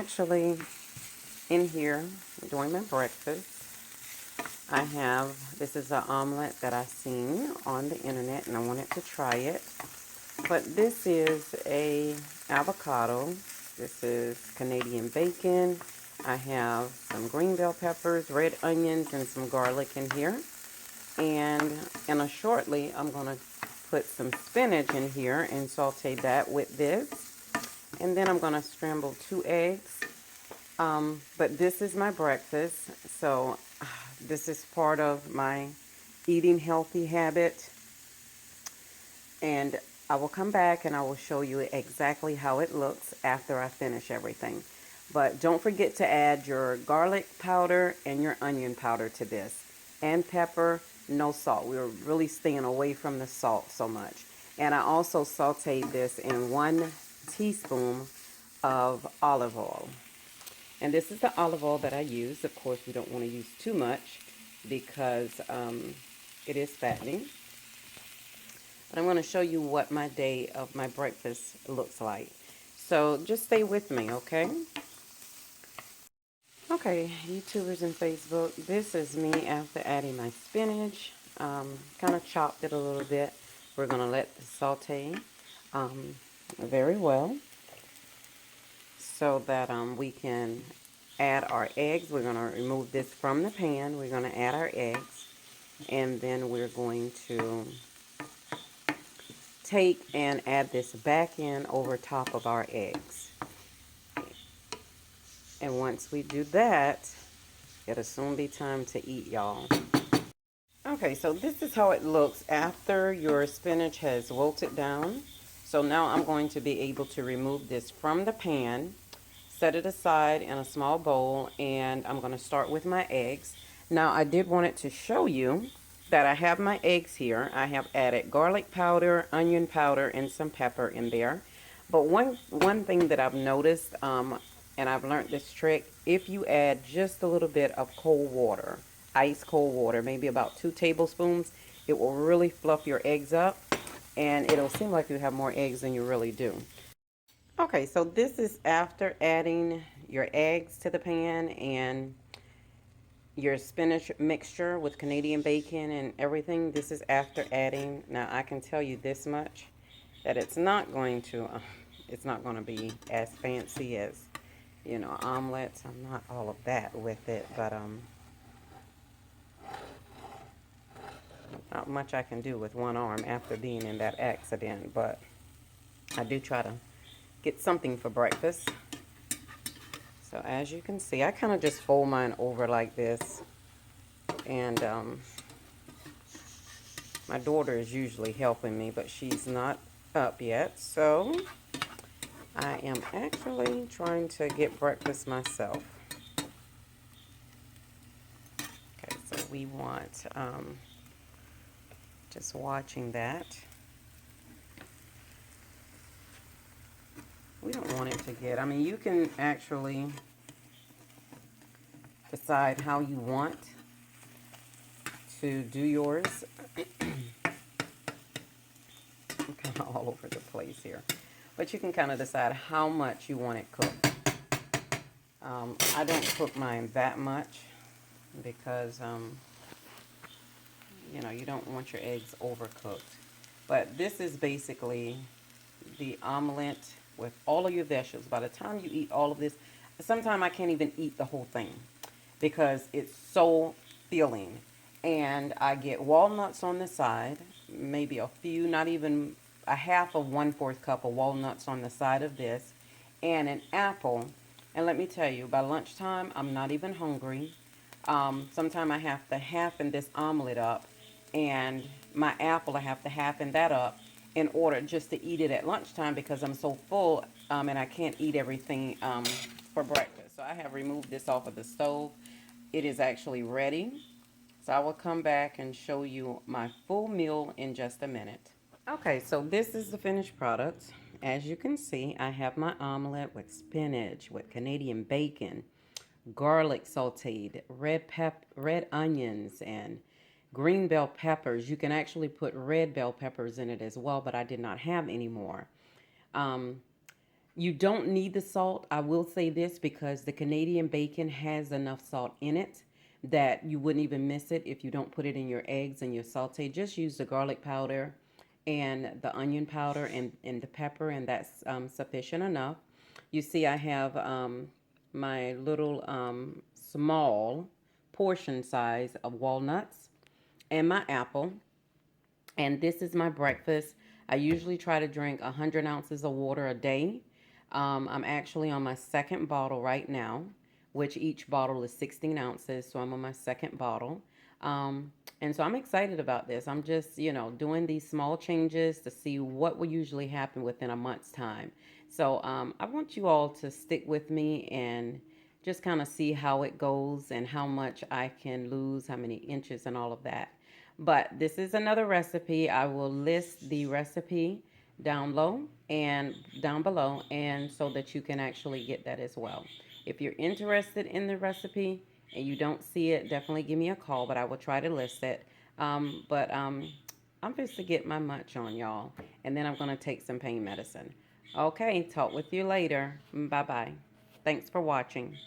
actually in here doing my breakfast. I have, this is an omelet that I seen on the internet and I wanted to try it. But this is a avocado. This is Canadian bacon. I have some green bell peppers, red onions, and some garlic in here. And shortly, I'm going to put some spinach in here and saute that with this. And then I'm going to scramble 2 eggs. But this is my breakfast, so this is part of my eating healthy habit. And I will come back and I will show you exactly how it looks after I finish everything. But don't forget to add your garlic powder and your onion powder to this. And pepper, no salt. We're really staying away from the salt so much. And I also sauteed this in 1 teaspoon of olive oil. And this is the olive oil that I use. Of course, we don't want to use too much because it is fattening. But I'm going to show you what my day of my breakfast looks like. So just stay with me, okay? Okay, YouTubers and Facebook, this is me after adding my spinach. Kind of chopped it a little bit. We're going to let this saute very well so that we can add our eggs. We're going to remove this from the pan. We're going to add our eggs. And then we're going to take and add this back in over top of our eggs. And once we do that, it'll soon be time to eat, y'all. Okay, so this is how it looks after your spinach has wilted down. So now I'm going to be able to remove this from the pan, set it aside in a small bowl, and I'm going to start with my eggs. Now, I did want it to show you that I have my eggs here. I have added garlic powder, onion powder, and some pepper in there. But one thing that I've noticed, and I've learned this trick, if you add just a little bit of cold water, ice cold water, maybe about 2 tablespoons, it will really fluff your eggs up, and it'll seem like you have more eggs than you really do. Okay, so this is after adding your eggs to the pan and your spinach mixture with Canadian bacon and everything. This is after adding. Now I can tell you this much, that it's not going to be as fancy as, you know, omelets. I'm not all of that with it, but not much I can do with one arm after being in that accident, but I do try to get something for breakfast. So as you can see, I kind of just fold mine over like this, and my daughter is usually helping me, but she's not up yet, so I am actually trying to get breakfast myself. Okay, so we want just watching that. We don't want it to get, I mean, you can actually decide how you want to do yours. I'm kind of all over the place here. But you can kind of decide how much you want it cooked. I don't cook mine that much because, you know, you don't want your eggs overcooked. But this is basically the omelet with all of your vegetables. By the time you eat all of this, sometimes I can't even eat the whole thing because it's so filling. And I get walnuts on the side, maybe a few, not even a half of 1/4 cup of walnuts on the side of this, and an apple. And let me tell you, by lunchtime, I'm not even hungry. Sometimes I have to halfen this omelet up, and my apple, I have to halfen that up in order just to eat it at lunchtime because I'm so full, and I can't eat everything for breakfast. So I have removed this off of the stove. It is actually ready. So I will come back and show you my full meal in just a minute. Okay, so this is the finished product. As you can see, I have my omelet with spinach, with Canadian bacon, garlic sauteed, red onions, and green bell peppers. You can actually put red bell peppers in it as well, but I did not have any more. You don't need the salt. I will say this because the Canadian bacon has enough salt in it that you wouldn't even miss it if you don't put it in your eggs and your saute. Just use the garlic powder and the onion powder and the pepper, and that's sufficient enough. You see, I have my little small portion size of walnuts and my apple, and this is my breakfast. I usually try to drink 100 ounces of water a day. I'm actually on my second bottle right now, which each bottle is 16 ounces. So I'm on my second bottle. And so I'm excited about this. I'm just, doing these small changes to see what will usually happen within a month's time. So I want you all to stick with me and just kind of see how it goes and how much I can lose, how many inches, and all of that. But this is another recipe. I will list the recipe down low and down below, and so that you can actually get that as well. If you're interested in the recipe and you don't see it, definitely give me a call, but I will try to list it. But I'm just to get my munch on, y'all, and then I'm going to take some pain medicine. Okay, talk with you later. Bye bye. Thanks for watching.